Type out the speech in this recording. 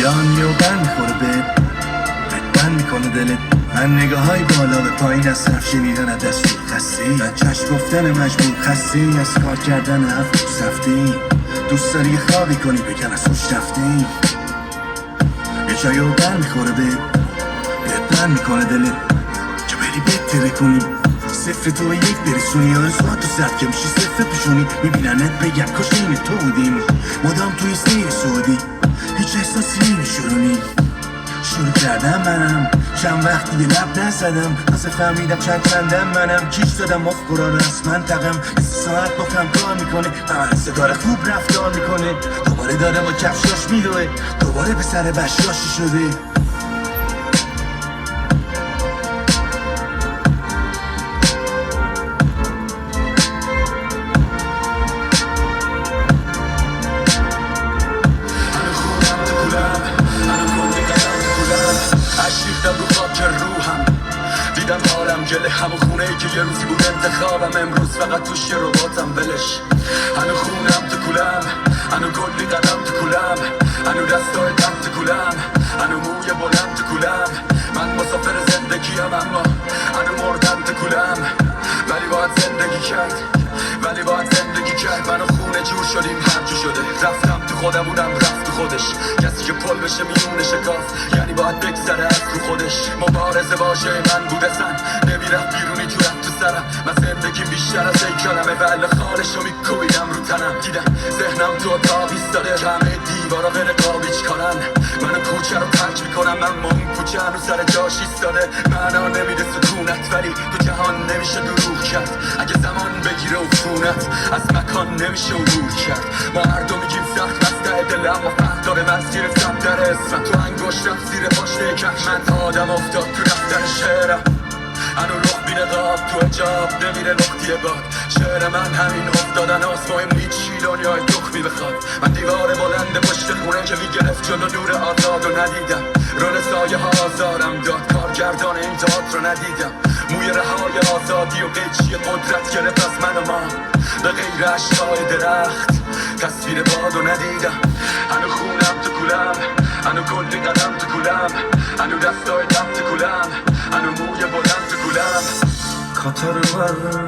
ایرانی و بند میخوره بند میکنه دلت. من نگاه های بالا به پایین از صرف شنیدن از دستور خستی، من چشم گفتن مجبور خستی، از کار کردن حرف دوست رفتی، دوست داری یه خوابی کنی بگن از خوش رفتی. یه جایی و بند میخوره بند میکنه دلت که بری بهتره کنی، صفر تو یک برسونی، آرزوات تو سرد که میشی صفر پیشونی، میبیننت بگم کاش این تو بودیم، مدام توی سیر سعودی هیچ احساسی نمیشونی. شروع کردم منم چند وقت دیگه لب نزدم، تازه فهمیدم چندم منم، کیش دادم افکارا رسم منطقم، ساعت با کم کار میکنه و ستاره خوب رفتار میکنه، دوباره داره با کفشاش میدوه، دوباره به سر بشاشی شده. اشریفتم رو خاک روحم، دیدم حالم گله، همون خونه ای که یه روزی بود انتخابم، امروز فقط توش یه رباتم ولش. هنو خونم تو کولم، هنو کلی قدم تو کولم، هنو دستای دم تو کولم، هنو موی بلند تو کولم، من مسافر زندگیم اما هنو مردم تو کولم، ولی باید زندگی کرد، ولی باید زندگی کرد. من و خونه جور شدیم همجور شده، رفتم تو خودمونم رفت تو خودش، کسی که پل بشه میونه شکاف یعنی باید بگذره از رو خودش. مبارزه باشه من بوده زن نمیرفت بیرونی تو رفت تو سرم، من زندگی بیشتر از کلمه ولی خالشو میکوبیدم رو تنم، دیدم ذهنم تو اتاق ایستاده، همه دیوارا غیر قابیچ کنن، منو کوچه رو پنج میکنم، اما اون کوچه هنو سر جاش ایستاده، معنا نمیده سکونت ولی تو جهان نمیشه دروغ کرد، اگه زمان بگیره عفونت از مکان نمیشه عبور کرد. ما هر دو میگیم سخت مستع دل، اما فرق داره من زیر صندر اسمم، تو انگشتم زیر پاشنه کف، من آدم افتاد تو رفتن شعرم، هنو رخ بینه قاب تو اجاب نمیره لختی باد، شعر من همین افتادن هاست، مهم نیچی دنیای دخمی بخواد. من دیوار بلند پشت خونه که میگرفت جلو نور آزاد رو ندیدم، رول سایه ها آزارم داد، کارگردان این تئاتر رو ندیدم، موی رهای آزادی و قیچی قدرت گرفت از من و ما، به غیر اشکای درخت تصویر بادو ندیدم. هنو خونم تو کولم، هنو کلی قدم تو کولم، هنو دستای دم تو کولم، هنو موی بلند تو کولم.